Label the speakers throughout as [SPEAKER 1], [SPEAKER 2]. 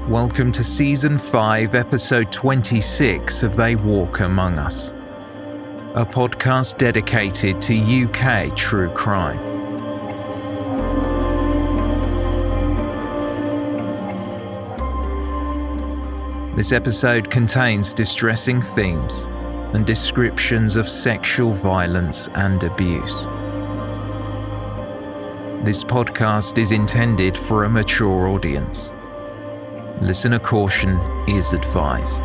[SPEAKER 1] Welcome to Season 5, Episode 26 of They Walk Among Us, a podcast dedicated to UK true crime. This episode contains distressing themes and descriptions of sexual violence and abuse. This podcast is intended for a mature audience. Listener caution is advised.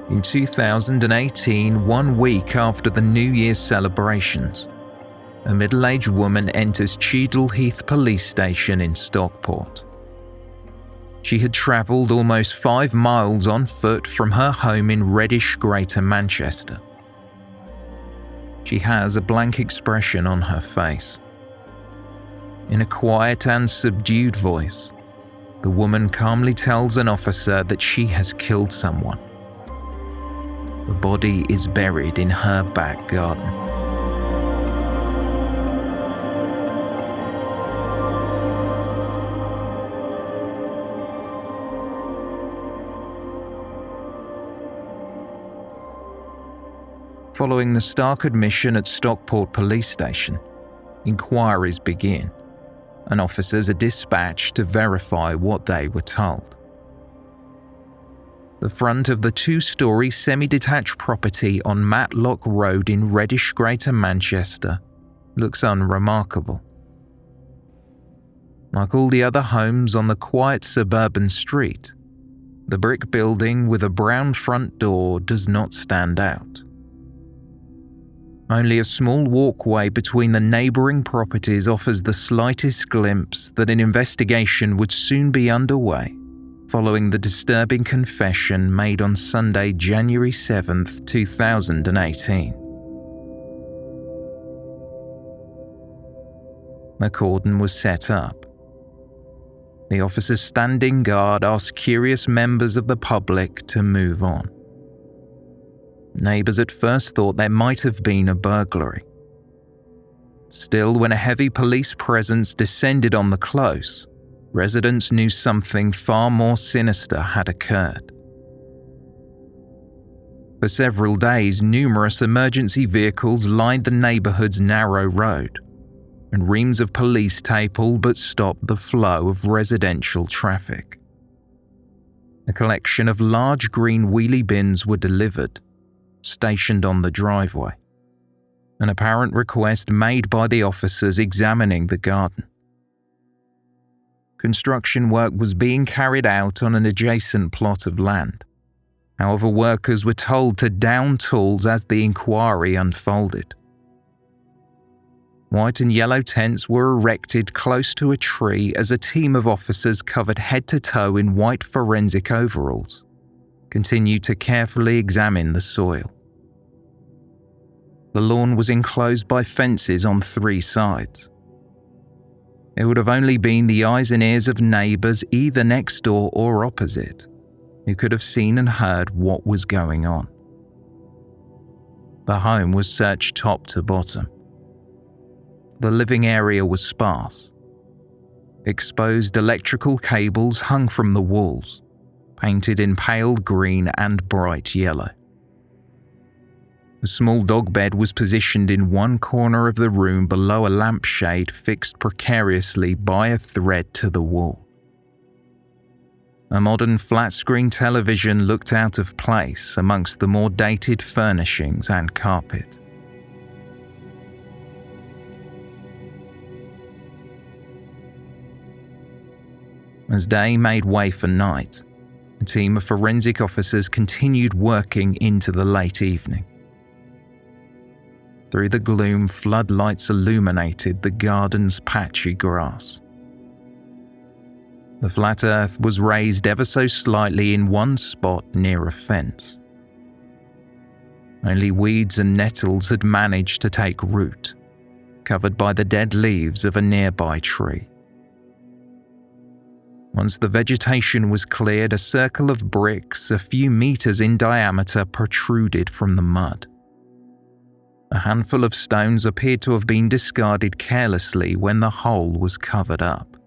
[SPEAKER 1] In 2018, 1 week after the New Year's celebrations, a middle-aged woman enters Cheadle Heath Police Station in Stockport. She had travelled almost 5 miles on foot from her home in Reddish, Greater Manchester. She has a blank expression on her face. In a quiet and subdued voice, the woman calmly tells an officer that she has killed someone. The body is buried in her back garden. Following the stark admission at Stockport Police Station, inquiries begin, and officers are dispatched to verify what they were told. The front of the 2-storey semi-detached property on Matlock Road in Reddish, Greater Manchester looks unremarkable. Like all the other homes on the quiet suburban street, the brick building with a brown front door does not stand out. Only a small walkway between the neighbouring properties offers the slightest glimpse that an investigation would soon be underway following the disturbing confession made on Sunday, January 7th, 2018. A cordon was set up. The officers standing guard asked curious members of the public to move on. Neighbours at first thought there might have been a burglary. Still, when a heavy police presence descended on the close, residents knew something far more sinister had occurred. For several days, numerous emergency vehicles lined the neighbourhood's narrow road, and reams of police tape all but stopped the flow of residential traffic. A collection of large green wheelie bins were delivered, stationed on the driveway, an apparent request made by the officers examining the garden. Construction work was being carried out on an adjacent plot of land. However, workers were told to down tools as the inquiry unfolded. White and yellow tents were erected close to a tree as a team of officers covered head to toe in white forensic overalls continued to carefully examine the soil. The lawn was enclosed by fences on 3 sides. It would have only been the eyes and ears of neighbours either next door or opposite who could have seen and heard what was going on. The home was searched top to bottom. The living area was sparse. Exposed electrical cables hung from the walls, painted in pale green and bright yellow. A small dog bed was positioned in one corner of the room below a lampshade fixed precariously by a thread to the wall. A modern flat-screen television looked out of place amongst the more dated furnishings and carpet. As day made way for night, a team of forensic officers continued working into the late evening. Through the gloom, floodlights illuminated the garden's patchy grass. The flat earth was raised ever so slightly in one spot near a fence. Only weeds and nettles had managed to take root, covered by the dead leaves of a nearby tree. Once the vegetation was cleared, a circle of bricks a few meters in diameter protruded from the mud. A handful of stones appeared to have been discarded carelessly when the hole was covered up.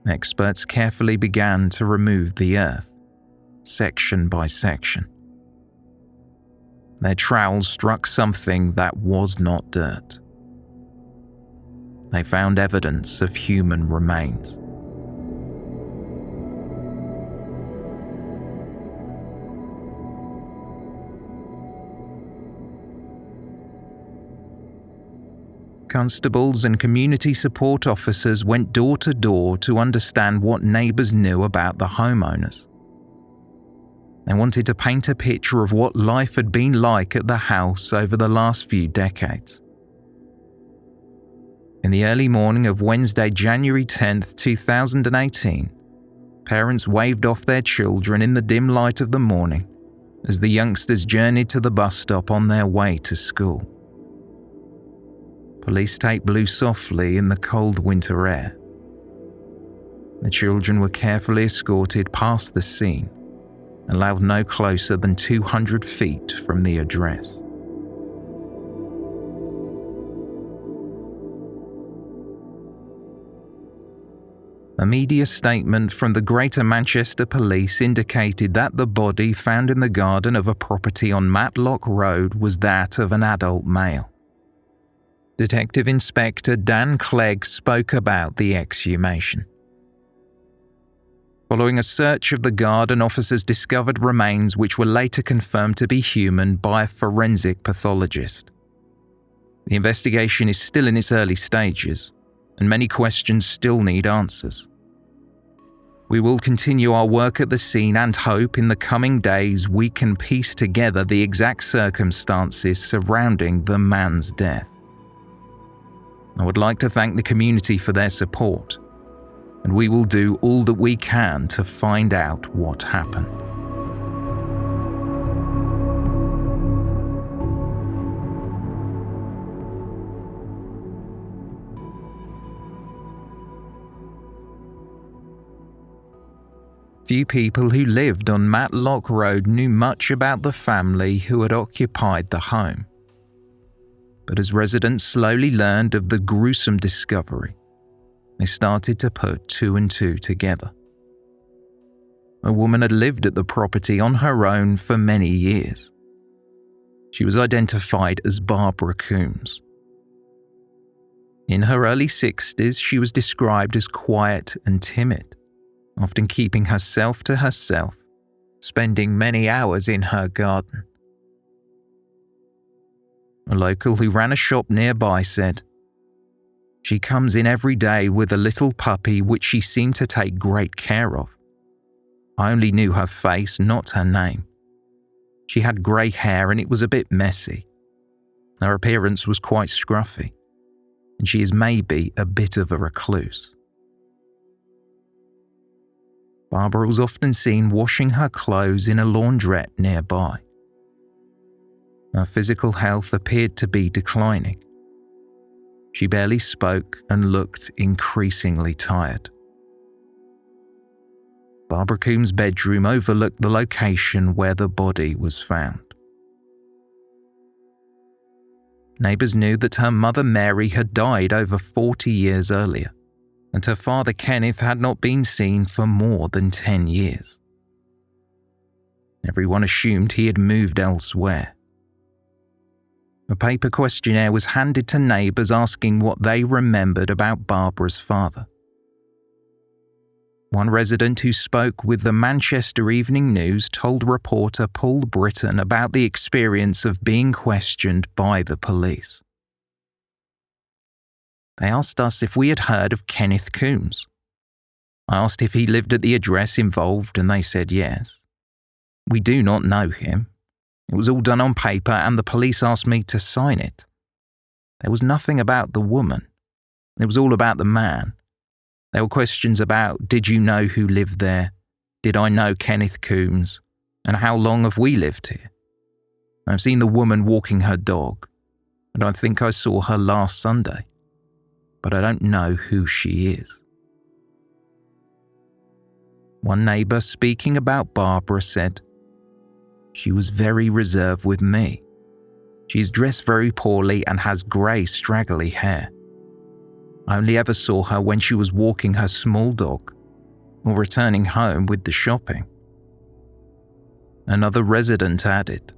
[SPEAKER 1] Experts carefully began to remove the earth, section by section. Their trowels struck something that was not dirt. They found evidence of human remains. Constables and community support officers went door to door to understand what neighbours knew about the homeowners. They wanted to paint a picture of what life had been like at the house over the last few decades. In the early morning of Wednesday, January 10th, 2018, parents waved off their children in the dim light of the morning as the youngsters journeyed to the bus stop on their way to school. Police tape blew softly in the cold winter air. The children were carefully escorted past the scene, allowed no closer than 200 feet from the address. A media statement from the Greater Manchester Police indicated that the body found in the garden of a property on Matlock Road was that of an adult male. Detective Inspector Dan Clegg spoke about the exhumation. Following a search of the garden, officers discovered remains which were later confirmed to be human by a forensic pathologist. The investigation is still in its early stages, and many questions still need answers. We will continue our work at the scene and hope in the coming days we can piece together the exact circumstances surrounding the man's death. I would like to thank the community for their support, and we will do all that we can to find out what happened. Few people who lived on Matlock Road knew much about the family who had occupied the home. But as residents slowly learned of the gruesome discovery, they started to put two and two together. A woman had lived at the property on her own for many years. She was identified as Barbara Coombs. In her early 60s, she was described as quiet and timid, often keeping herself to herself, spending many hours in her garden. A local who ran a shop nearby said, "She comes in every day with a little puppy which she seemed to take great care of. I only knew her face, not her name. She had grey hair and it was a bit messy. Her appearance was quite scruffy, and she is maybe a bit of a recluse." Barbara was often seen washing her clothes in a laundrette nearby. Her physical health appeared to be declining. She barely spoke and looked increasingly tired. Barbara Coombs' bedroom overlooked the location where the body was found. Neighbours knew that her mother Mary had died over 40 years earlier, and her father Kenneth had not been seen for more than 10 years. Everyone assumed he had moved elsewhere. A paper questionnaire was handed to neighbours asking what they remembered about Barbara's father. One resident who spoke with the Manchester Evening News told reporter Paul Britton about the experience of being questioned by the police. They asked us if we had heard of Kenneth Coombs. I asked if he lived at the address involved and they said yes. We do not know him. It was all done on paper and the police asked me to sign it. There was nothing about the woman. It was all about the man. There were questions about, did you know who lived there? Did I know Kenneth Coombs? And how long have we lived here? I've seen the woman walking her dog, and I think I saw her last Sunday, but I don't know who she is. One neighbour speaking about Barbara said, "She was very reserved with me. She is dressed very poorly and has grey, straggly hair. I only ever saw her when she was walking her small dog or returning home with the shopping." Another resident added,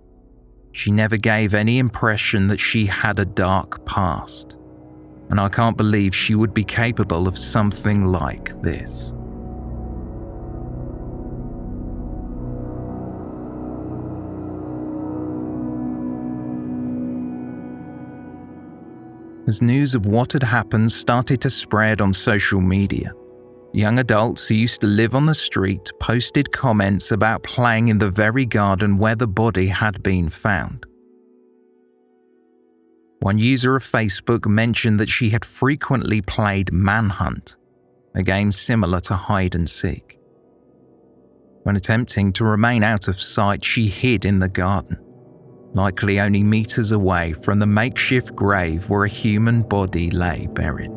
[SPEAKER 1] "She never gave any impression that she had a dark past, and I can't believe she would be capable of something like this." As news of what had happened started to spread on social media, young adults who used to live on the street posted comments about playing in the very garden where the body had been found. One user of Facebook mentioned that she had frequently played Manhunt, a game similar to hide and seek. When attempting to remain out of sight, she hid in the garden, likely only meters away from the makeshift grave where a human body lay buried.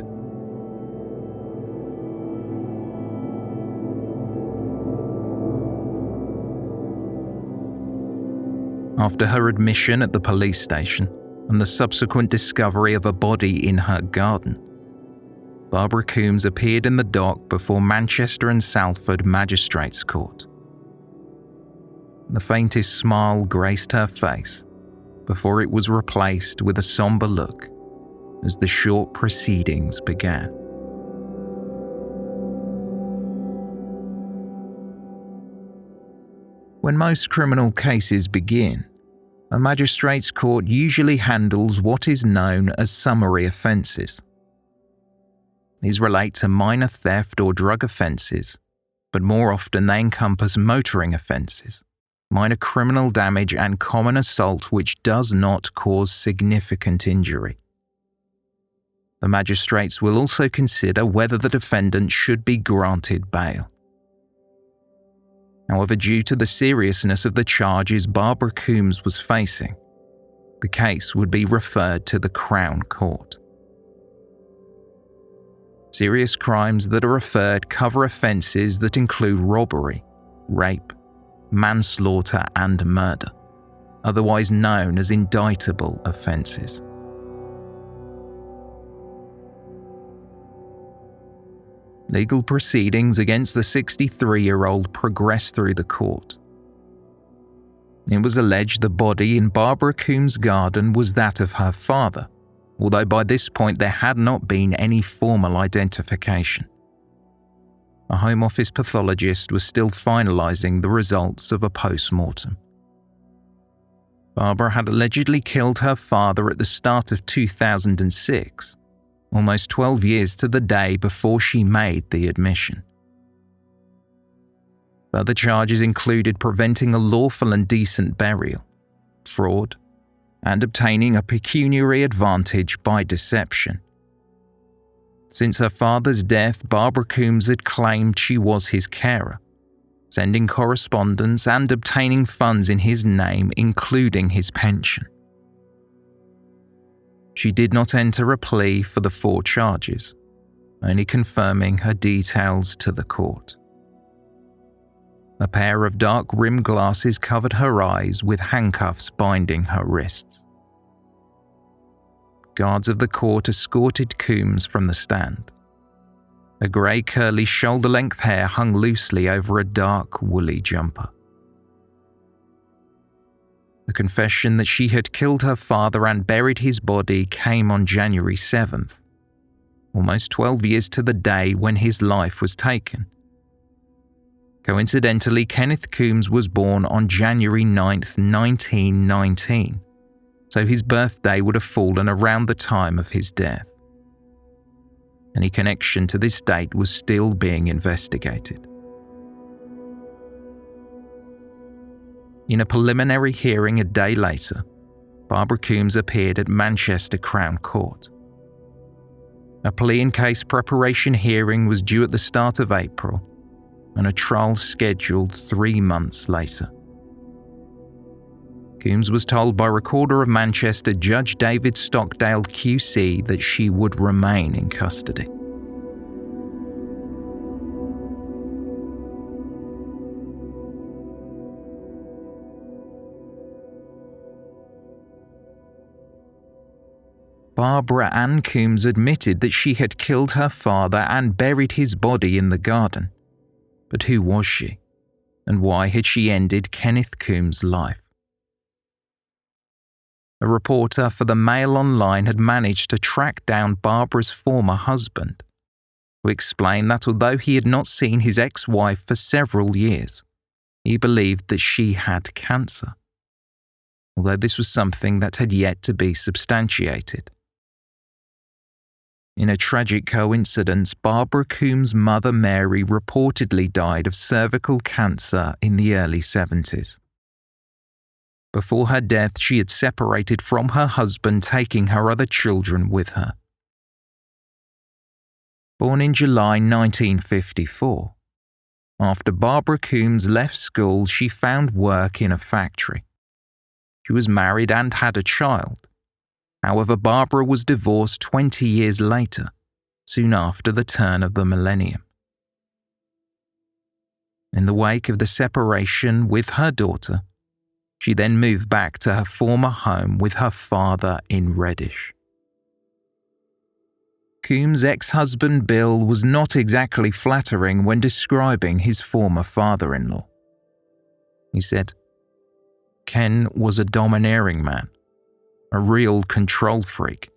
[SPEAKER 1] After her admission at the police station and the subsequent discovery of a body in her garden, Barbara Coombs appeared in the dock before Manchester and Salford Magistrates Court. The faintest smile graced her face before it was replaced with a somber look as the short proceedings began. When most criminal cases begin, a magistrate's court usually handles what is known as summary offences. These relate to minor theft or drug offences, but more often they encompass motoring offences, minor criminal damage and common assault which does not cause significant injury. The magistrates will also consider whether the defendant should be granted bail. However, due to the seriousness of the charges Barbara Coombs was facing, the case would be referred to the Crown Court. Serious crimes that are referred cover offences that include robbery, rape, manslaughter and murder, otherwise known as indictable offences. Legal proceedings against the 63-year-old progressed through the court. It was alleged the body in Barbara Coombs' garden was that of her father, although by this point there had not been any formal identification. A Home Office pathologist was still finalising the results of a post-mortem. Barbara had allegedly killed her father at the start of 2006, almost 12 years to the day before she made the admission. Further charges included preventing a lawful and decent burial, fraud, and obtaining a pecuniary advantage by deception. Since her father's death, Barbara Coombs had claimed she was his carer, sending correspondence and obtaining funds in his name, including his pension. She did not enter a plea for the 4 charges, only confirming her details to the court. A pair of dark-rimmed glasses covered her eyes with handcuffs binding her wrists. Guards of the court escorted Coombs from the stand. A grey curly shoulder-length hair hung loosely over a dark woolly jumper. The confession that she had killed her father and buried his body came on January 7th, almost 12 years to the day when his life was taken. Coincidentally, Kenneth Coombs was born on January 9th, 1919, so his birthday would have fallen around the time of his death. Any connection to this date was still being investigated. In a preliminary hearing a day later, Barbara Coombs appeared at Manchester Crown Court. A plea in case preparation hearing was due at the start of April, and a trial scheduled 3 months later. Coombs was told by Recorder of Manchester Judge David Stockdale QC that she would remain in custody. Barbara Ann Coombs admitted that she had killed her father and buried his body in the garden. But who was she? And why had she ended Kenneth Coombs' life? A reporter for the Mail Online had managed to track down Barbara's former husband, who explained that although he had not seen his ex-wife for several years, he believed that she had cancer, although this was something that had yet to be substantiated. In a tragic coincidence, Barbara Coombs' mother Mary reportedly died of cervical cancer in the early 70s. Before her death, she had separated from her husband, taking her other children with her. Born in July 1954, after Barbara Coombs left school, she found work in a factory. She was married and had a child. However, Barbara was divorced 20 years later, soon after the turn of the millennium. In the wake of the separation with her daughter, she then moved back to her former home with her father in Reddish. Coombs' ex-husband Bill was not exactly flattering when describing his former father-in-law. He said, "Ken was a domineering man, a real control freak.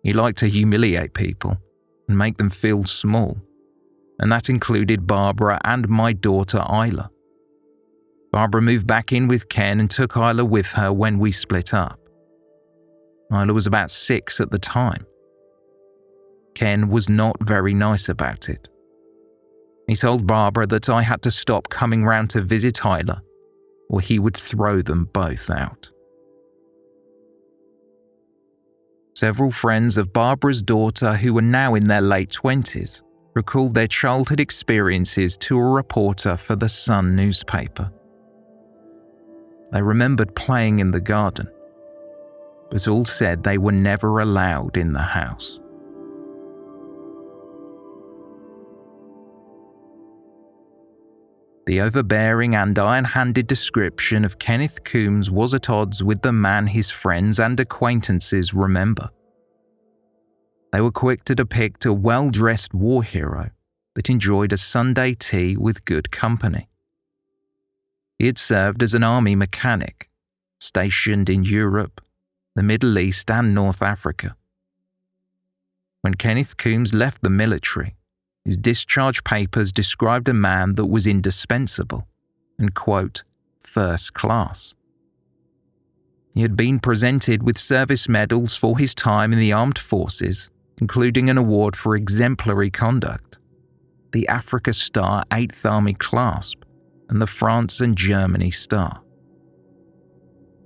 [SPEAKER 1] He liked to humiliate people and make them feel small, and that included Barbara and my daughter Isla. Barbara moved back in with Ken and took Isla with her when we split up. Isla was about 6 at the time. Ken was not very nice about it. He told Barbara that I had to stop coming round to visit Isla, or he would throw them both out." Several friends of Barbara's daughter, who were now in their late 20s, recalled their childhood experiences to a reporter for the Sun newspaper. They remembered playing in the garden, but all said they were never allowed in the house. The overbearing and iron-handed description of Kenneth Coombs was at odds with the man his friends and acquaintances remember. They were quick to depict a well-dressed war hero that enjoyed a Sunday tea with good company. He had served as an army mechanic, stationed in Europe, the Middle East and North Africa. When Kenneth Coombs left the military, his discharge papers described a man that was indispensable and, quote, first class. He had been presented with service medals for his time in the armed forces, including an award for exemplary conduct, the Africa Star 8th Army Clasp, and the France and Germany Star.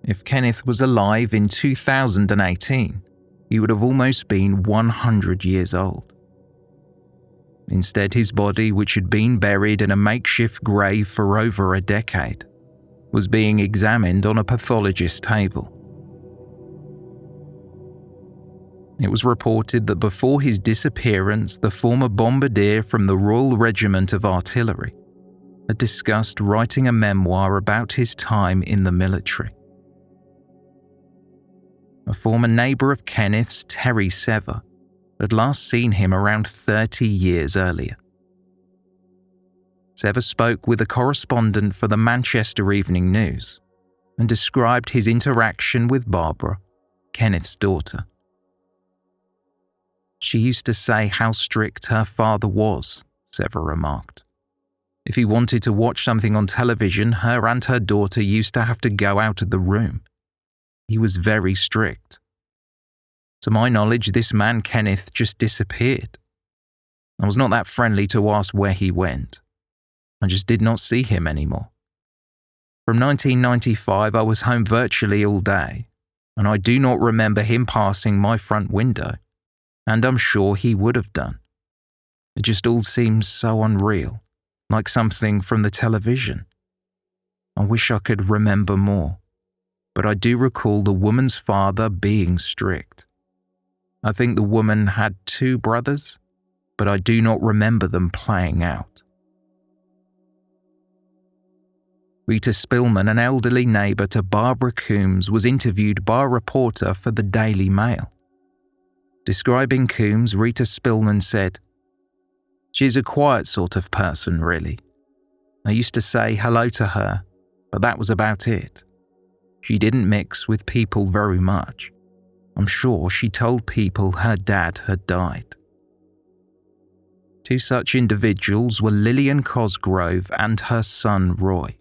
[SPEAKER 1] If Kenneth was alive in 2018, he would have almost been 100 years old. Instead, his body, which had been buried in a makeshift grave for over a decade, was being examined on a pathologist's table. It was reported that before his disappearance, the former bombardier from the Royal Regiment of Artillery had discussed writing a memoir about his time in the military. A former neighbour of Kenneth's, Terry Sever, had last seen him around 30 years earlier. Sever spoke with a correspondent for the Manchester Evening News and described his interaction with Barbara, Kenneth's daughter. "She used to say how strict her father was," Sever remarked. "If he wanted to watch something on television, her and her daughter used to have to go out of the room. He was very strict. To my knowledge, this man Kenneth just disappeared. I was not that friendly to ask where he went. I just did not see him anymore. From 1995, I was home virtually all day, and I do not remember him passing my front window, and I'm sure he would have done. It just all seems so unreal, like something from the television. I wish I could remember more, but I do recall the woman's father being strict. I think the woman had 2 brothers, but I do not remember them playing out." Rita Spillman, an elderly neighbour to Barbara Coombs, was interviewed by a reporter for the Daily Mail Describing Coombs, Rita Spillman said, "She's a quiet sort of person, really. I used to say hello to her, but that was about it. She didn't mix with people very much. I'm sure she told people her dad had died." Two such individuals were Lillian Cosgrove and her son Roy.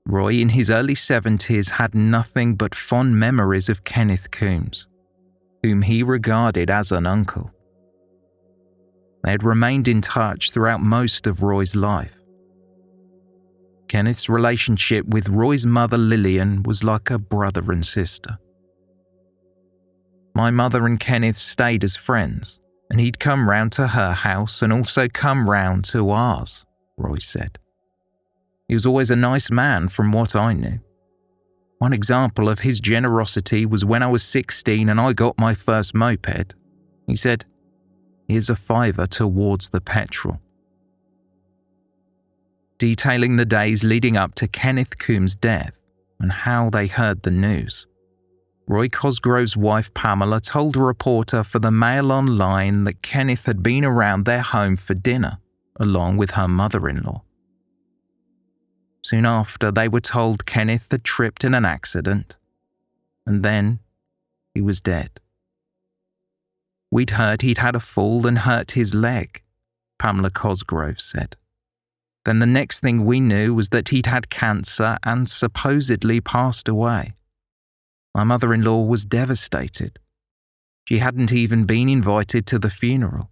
[SPEAKER 1] Roy, in his early 70s, had nothing but fond memories of Kenneth Coombs, whom he regarded as an uncle. They had remained in touch throughout most of Roy's life. Kenneth's relationship with Roy's mother Lillian was like a brother and sister. "My mother and Kenneth stayed as friends, and he'd come round to her house and also come round to ours," Roy said. "He was always a nice man from what I knew. One example of his generosity was when I was 16 and I got my first moped. He said, 'Here's a $5 towards the petrol.'" Detailing the days leading up to Kenneth Coombs' death and how they heard the news, Roy Cosgrove's wife Pamela told a reporter for the Mail Online that Kenneth had been around their home for dinner, along with her mother-in-law. Soon after, they were told Kenneth had tripped in an accident, and then he was dead. "We'd heard he'd had a fall and hurt his leg," Pamela Cosgrove said. "Then the next thing we knew was that he'd had cancer and supposedly passed away. My mother-in-law was devastated. She hadn't even been invited to the funeral.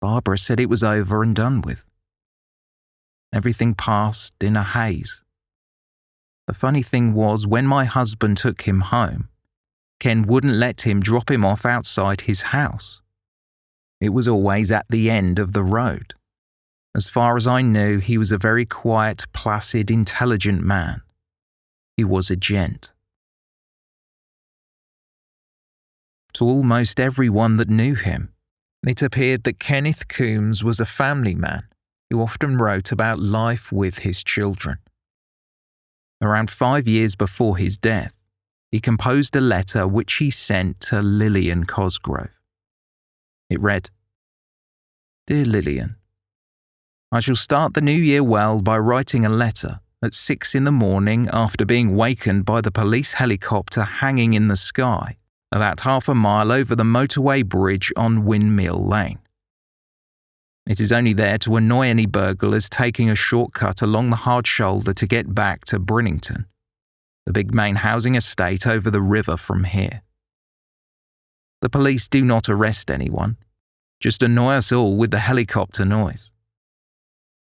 [SPEAKER 1] Barbara said it was over and done with. Everything passed in a haze. The funny thing was, when my husband took him home, Ken wouldn't let him drop him off outside his house. It was always at the end of the road. As far as I knew, he was a very quiet, placid, intelligent man. He was a gent." To almost everyone that knew him, it appeared that Kenneth Coombs was a family man who often wrote about life with his children. Around 5 years before his death, he composed a letter which he sent to Lillian Cosgrove. It read, "Dear Lillian, I shall start the new year well by writing a letter at 6 in the morning after being wakened by the police helicopter hanging in the sky about half a mile over the motorway bridge on Windmill Lane. It is only there to annoy any burglars taking a shortcut along the hard shoulder to get back to Brinnington, the big main housing estate over the river from here. The police do not arrest anyone, just annoy us all with the helicopter noise.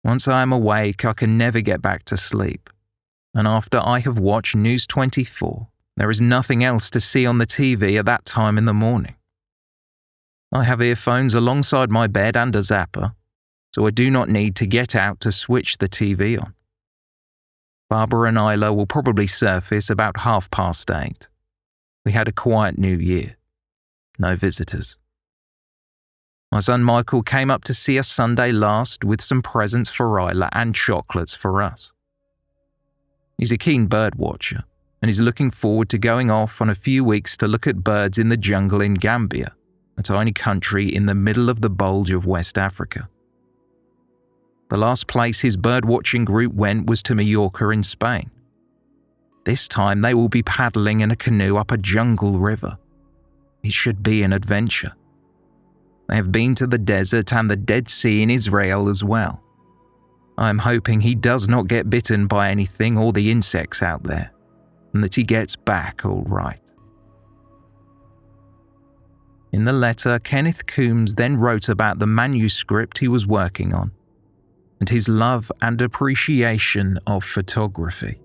[SPEAKER 1] Once I am awake, I can never get back to sleep, and after I have watched News 24, there is nothing else to see on the TV at that time in the morning. I have earphones alongside my bed and a zapper, so I do not need to get out to switch the TV on. Barbara and Isla will probably surface about 8:30. We had a quiet New Year. No visitors. My son Michael came up to see us Sunday last with some presents for Isla and chocolates for us. He's a keen bird watcher, and is looking forward to going off on a few weeks to look at birds in the jungle in Gambia, a tiny country in the middle of the bulge of West Africa. The last place his bird-watching group went was to Mallorca in Spain. This time they will be paddling in a canoe up a jungle river. It should be an adventure. They have been to the desert and the Dead Sea in Israel as well. I am hoping he does not get bitten by anything or the insects out there, and that he gets back all right. In the letter, Kenneth Coombs then wrote about the manuscript he was working on, and his love and appreciation of photography,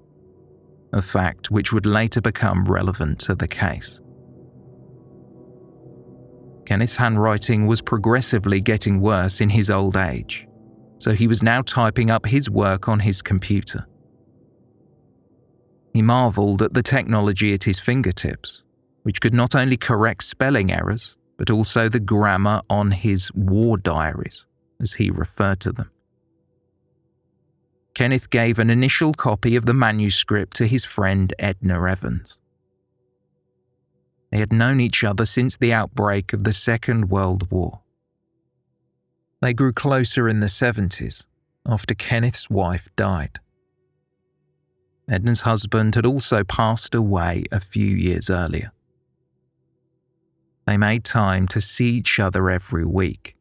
[SPEAKER 1] a fact which would later become relevant to the case. Kenneth's handwriting was progressively getting worse in his old age, so he was now typing up his work on his computer. He marveled at the technology at his fingertips, which could not only correct spelling errors, but also the grammar on his war diaries, as he referred to them. Kenneth gave an initial copy of the manuscript to his friend Edna Evans. They had known each other since the outbreak of the Second World War. They grew closer in the 70s, after Kenneth's wife died. Edna's husband had also passed away a few years earlier. They made time to see each other every week.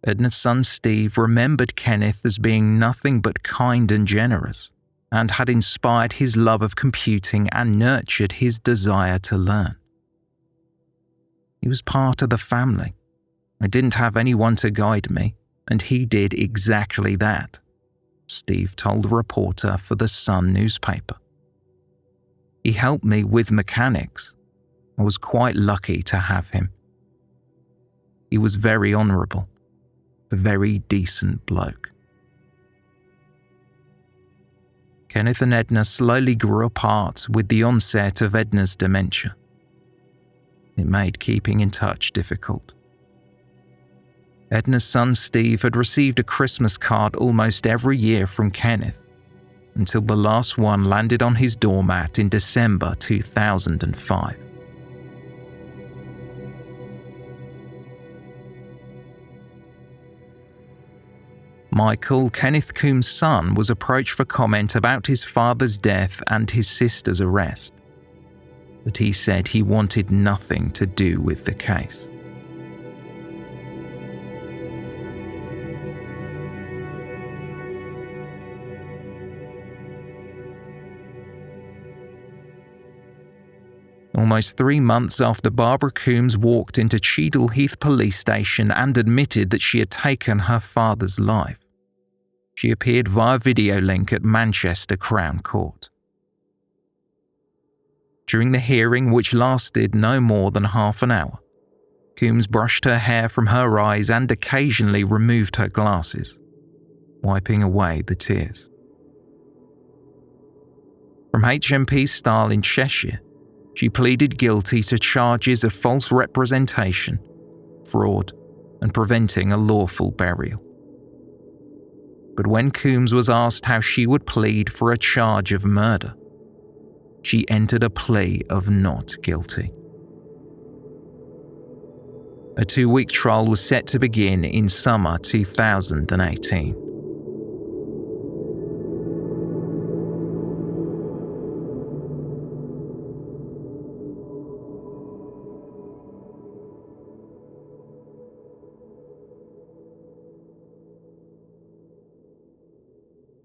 [SPEAKER 1] Edna's son Steve remembered Kenneth as being nothing but kind and generous, and had inspired his love of computing and nurtured his desire to learn. He was part of the family. I didn't have anyone to guide me, and he did exactly that, Steve told a reporter for the Sun newspaper. He helped me with mechanics. I was quite lucky to have him. He was very honourable, a very decent bloke. Kenneth and Edna slowly grew apart with the onset of Edna's dementia. It made keeping in touch difficult. Edna's son Steve had received a Christmas card almost every year from Kenneth, until the last one landed on his doormat in December 2005. Michael, Kenneth Coombs' son, was approached for comment about his father's death and his sister's arrest, but he said he wanted nothing to do with the case. Almost 3 months after Barbara Coombs walked into Cheadle Heath Police Station and admitted that she had taken her father's life, she appeared via video link at Manchester Crown Court. During the hearing, which lasted no more than half an hour, Coombs brushed her hair from her eyes and occasionally removed her glasses, wiping away the tears. From HMP Style in Cheshire, she pleaded guilty to charges of false representation, fraud, and preventing a lawful burial. But when Coombs was asked how she would plead for a charge of murder, she entered a plea of not guilty. A 2-week trial was set to begin in summer 2018.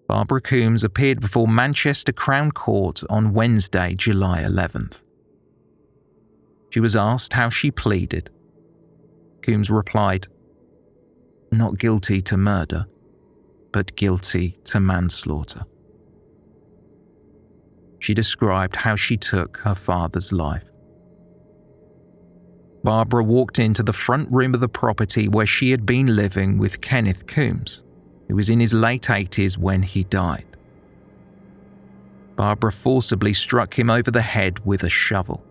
[SPEAKER 1] Barbara Coombs appeared before Manchester Crown Court on Wednesday, July 11th. She was asked how she pleaded. Coombs replied, "Not guilty to murder, but guilty to manslaughter." She described how she took her father's life. Barbara walked into the front room of the property where she had been living with Kenneth Coombs, who was in his late 80s when he died. Barbara forcibly struck him over the head with a shovel.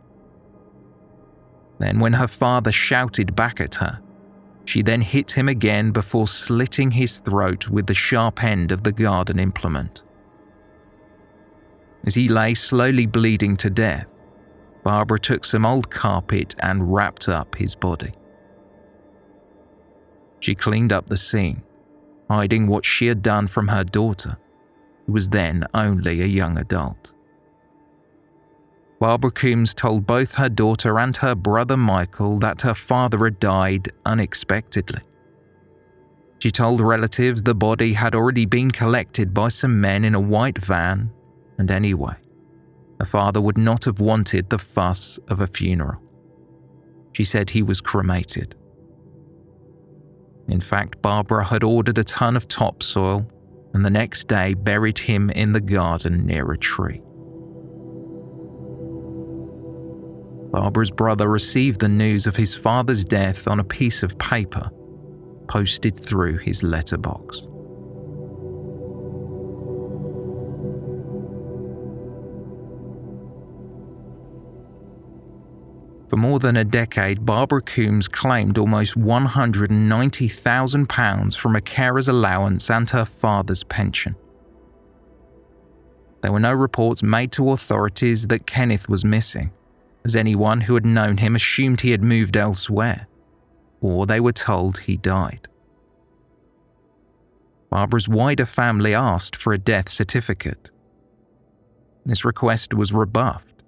[SPEAKER 1] Then, when her father shouted back at her, she then hit him again before slitting his throat with the sharp end of the garden implement. As he lay slowly bleeding to death, Barbara took some old carpet and wrapped up his body. She cleaned up the scene, hiding what she had done from her daughter, who was then only a young adult. Barbara Coombs told both her daughter and her brother Michael that her father had died unexpectedly. She told relatives the body had already been collected by some men in a white van, and anyway, her father would not have wanted the fuss of a funeral. She said he was cremated. In fact, Barbara had ordered a ton of topsoil and the next day buried him in the garden near a tree. Barbara's brother received the news of his father's death on a piece of paper posted through his letterbox. For more than a decade, Barbara Coombs claimed almost £190,000 from a carer's allowance and her father's pension. There were no reports made to authorities that Kenneth was missing, as anyone who had known him assumed he had moved elsewhere, or they were told he died. Barbara's wider family asked for a death certificate. This request was rebuffed.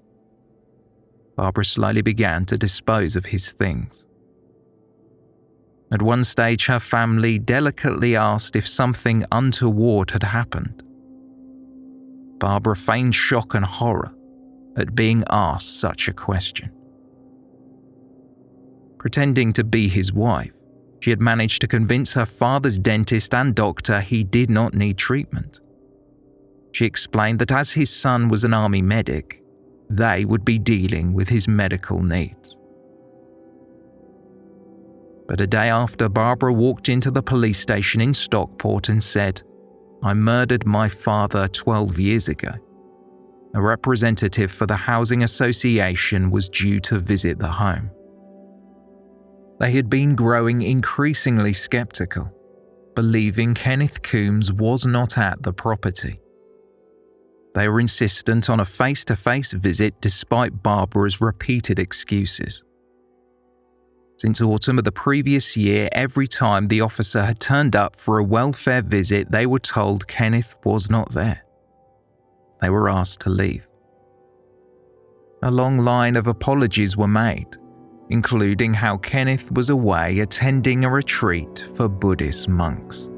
[SPEAKER 1] Barbara slowly began to dispose of his things. At one stage, her family delicately asked if something untoward had happened. Barbara feigned shock and horror at being asked such a question. Pretending to be his wife, she had managed to convince her father's dentist and doctor he did not need treatment. She explained that as his son was an army medic, they would be dealing with his medical needs. But a day after, Barbara walked into the police station in Stockport and said, "I murdered my father 12 years ago." A representative for the Housing Association was due to visit the home. They had been growing increasingly skeptical, believing Kenneth Coombs was not at the property. They were insistent on a face-to-face visit despite Barbara's repeated excuses. Since autumn of the previous year, every time the officer had turned up for a welfare visit, they were told Kenneth was not there. They were asked to leave. A long line of apologies were made, including how Kenneth was away attending a retreat for Buddhist monks.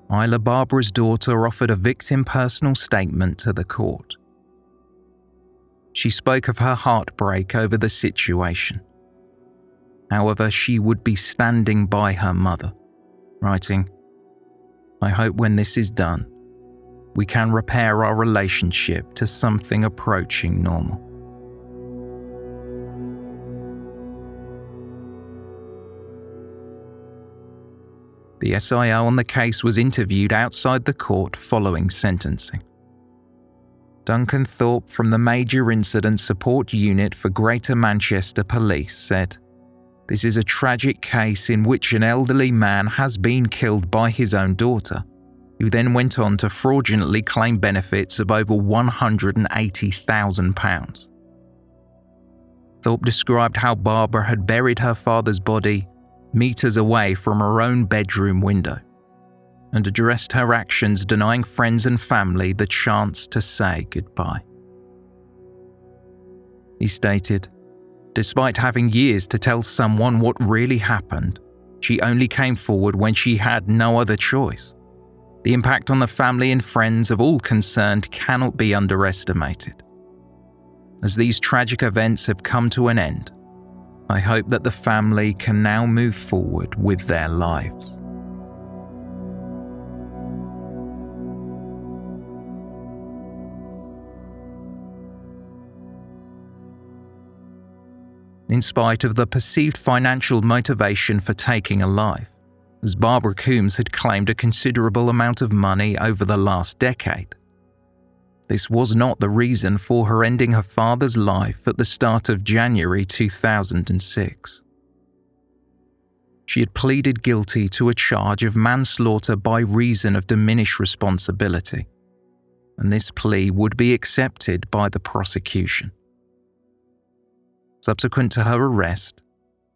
[SPEAKER 1] Isla, Barbara's daughter, offered a victim personal statement to the court. She spoke of her heartbreak over the situation. However, she would be standing by her mother, writing, "I hope when this is done, we can repair our relationship to something approaching normal." The SIO on the case was interviewed outside the court following sentencing. Duncan Thorpe from the Major Incident Support Unit for Greater Manchester Police said, "This is a tragic case in which an elderly man has been killed by his own daughter, who then went on to fraudulently claim benefits of over £180,000. Thorpe described how Barbara had buried her father's body meters away from her own bedroom window and addressed her actions denying friends and family the chance to say goodbye. He stated, "Despite having years to tell someone what really happened, she only came forward when she had no other choice. The impact on the family and friends of all concerned cannot be underestimated. As these tragic events have come to an end, I hope that the family can now move forward with their lives." In spite of the perceived financial motivation for taking a life, as Barbara Coombs had claimed a considerable amount of money over the last decade, this was not the reason for her ending her father's life at the start of January 2006. She had pleaded guilty to a charge of manslaughter by reason of diminished responsibility, and this plea would be accepted by the prosecution. Subsequent to her arrest,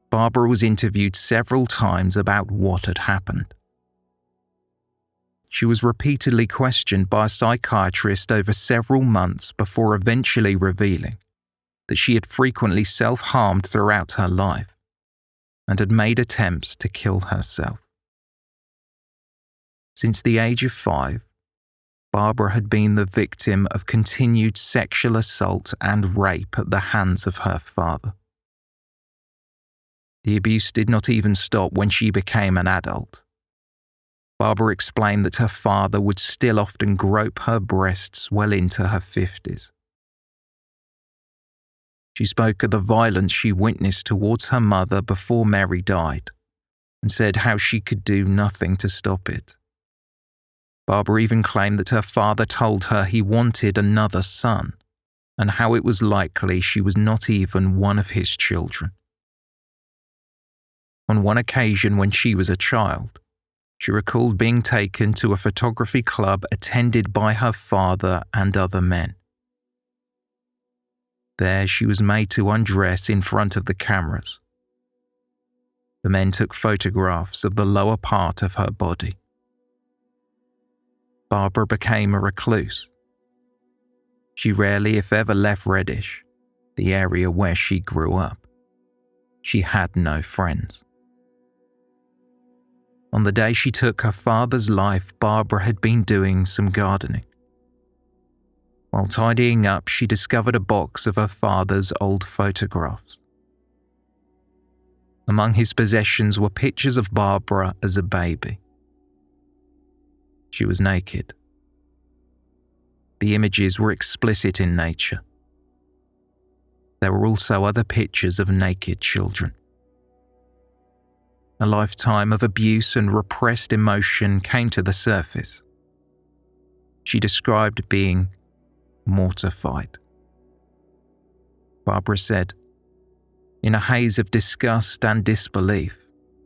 [SPEAKER 1] Barbara was interviewed several times about what had happened. She was repeatedly questioned by a psychiatrist over several months before eventually revealing that she had frequently self-harmed throughout her life and had made attempts to kill herself. Since the age of 5, Barbara had been the victim of continued sexual assault and rape at the hands of her father. The abuse did not even stop when she became an adult. Barbara explained that her father would still often grope her breasts well into her 50s. She spoke of the violence she witnessed towards her mother before Mary died and said how she could do nothing to stop it. Barbara even claimed that her father told her he wanted another son and how it was likely she was not even one of his children. On one occasion when she was a child, She recalled being taken to a photography club attended by her father and other men. There, she was made to undress in front of the cameras. The men took photographs of the lower part of her body. Barbara became a recluse. She rarely, if ever, left Reddish, the area where she grew up. She had no friends. On the day she took her father's life, Barbara had been doing some gardening. While tidying up, she discovered a box of her father's old photographs. Among his possessions were pictures of Barbara as a baby. She was naked. The images were explicit in nature. There were also other pictures of naked children. A lifetime of abuse and repressed emotion came to the surface. She described being mortified. Barbara said, "In a haze of disgust and disbelief,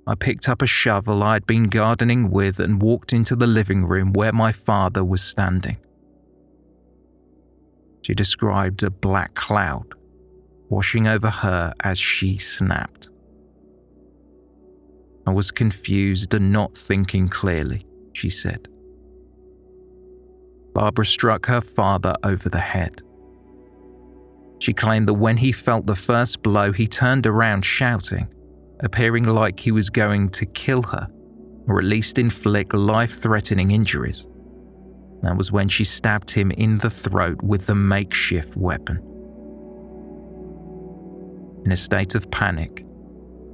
[SPEAKER 1] I picked up a shovel I had been gardening with and walked into the living room where my father was standing." She described a black cloud washing over her as she snapped. "I was confused and not thinking clearly," she said. Barbara struck her father over the head. She claimed that when he felt the first blow, he turned around shouting, appearing like he was going to kill her, or at least inflict life-threatening injuries. That was when she stabbed him in the throat with the makeshift weapon. In a state of panic,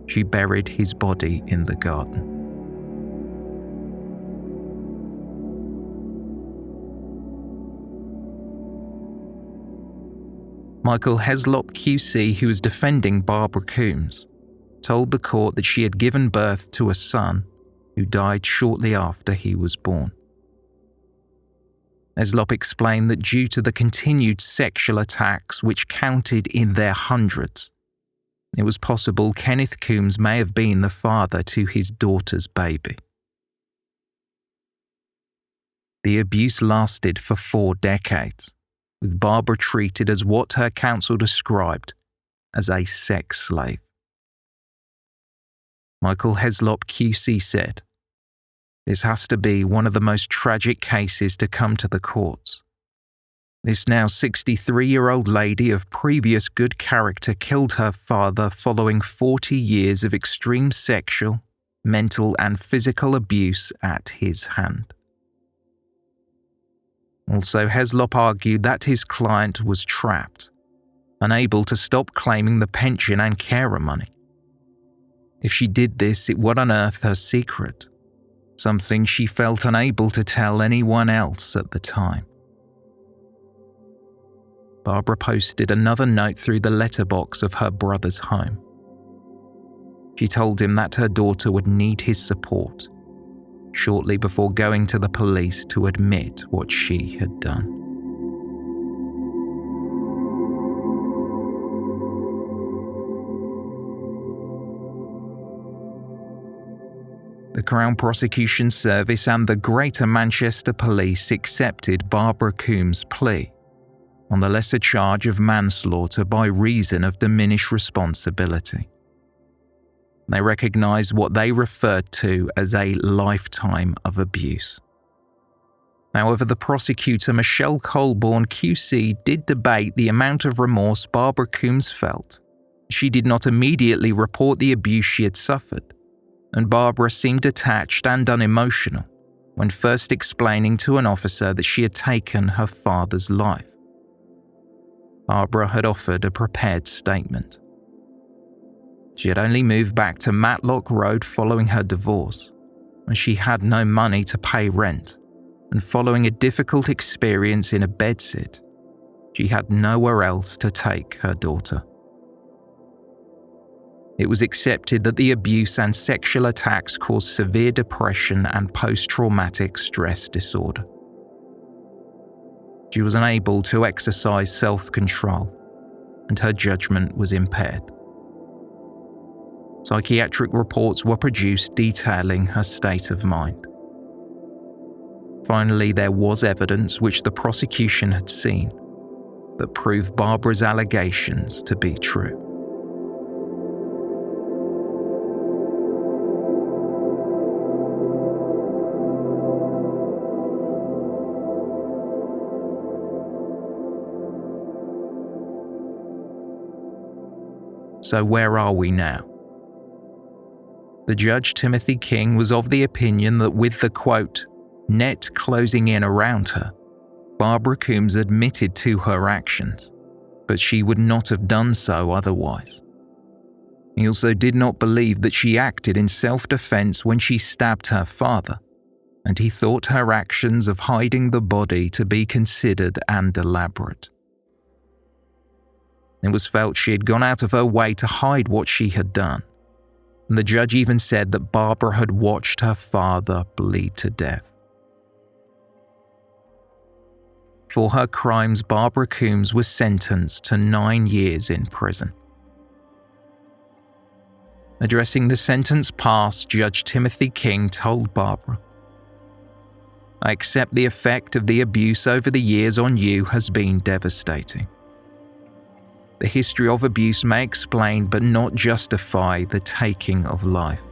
[SPEAKER 1] she buried his body in the garden. Michael Heslop QC, who was defending Barbara Coombs, told the court that she had given birth to a son who died shortly after he was born. Heslop explained that due to the continued sexual attacks, which counted in their hundreds, it was possible Kenneth Coombs may have been the father to his daughter's baby. The abuse lasted for 4 decades, with Barbara treated as what her counsel described as a sex slave. Michael Heslop QC said, "This has to be one of the most tragic cases to come to the courts. This now 63-year-old lady of previous good character killed her father following 40 years of extreme sexual, mental and physical abuse at his hand." Also, Heslop argued that his client was trapped, unable to stop claiming the pension and carer money. If she did this, it would unearth her secret, something she felt unable to tell anyone else at the time. Barbara posted another note through the letterbox of her brother's home. She told him that her daughter would need his support, shortly before going to the police to admit what she had done. The Crown Prosecution Service and the Greater Manchester Police accepted Barbara Coombs' plea on the lesser charge of manslaughter by reason of diminished responsibility. They recognised what they referred to as a lifetime of abuse. However, the prosecutor, Michelle Colborne QC, did debate the amount of remorse Barbara Coombs felt. She did not immediately report the abuse she had suffered, and Barbara seemed detached and unemotional when first explaining to an officer that she had taken her father's life. Barbara had offered a prepared statement. She had only moved back to Matlock Road following her divorce, and she had no money to pay rent, and following a difficult experience in a bedsit, she had nowhere else to take her daughter. It was accepted that the abuse and sexual attacks caused severe depression and post-traumatic stress disorder. She was unable to exercise self-control, and her judgment was impaired. Psychiatric reports were produced detailing her state of mind. Finally, there was evidence which the prosecution had seen that proved Barbara's allegations to be true. So where are we now? The judge, Timothy King, was of the opinion that with the, quote, net closing in around her, Barbara Coombs admitted to her actions, but she would not have done so otherwise. He also did not believe that she acted in self-defense when she stabbed her father, and he thought her actions of hiding the body to be considered and elaborate. It was felt she had gone out of her way to hide what she had done, and the judge even said that Barbara had watched her father bleed to death. For her crimes, Barbara Coombs was sentenced to 9 years in prison. Addressing the sentence passed, Judge Timothy King told Barbara, "I accept the effect of the abuse over the years on you has been devastating. The history of abuse may explain but not justify the taking of life.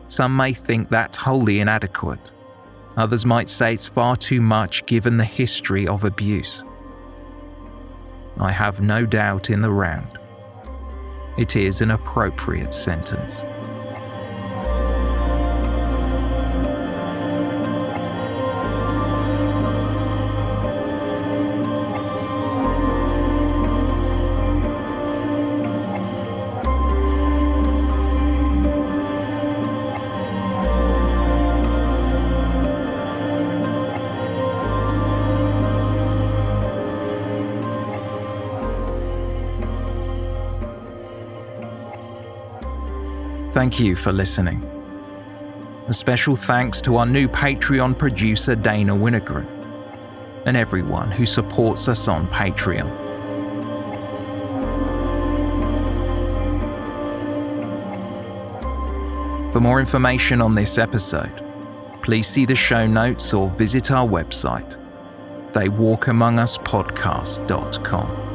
[SPEAKER 1] Some may think that wholly inadequate. Others might say it's far too much given the history of abuse. I have no doubt in the round. It is an appropriate sentence." Thank you for listening. A special thanks to our new Patreon producer Dana Winogren and everyone who supports us on Patreon. For more information on this episode, please see the show notes or visit our website, theywalkamonguspodcast.com.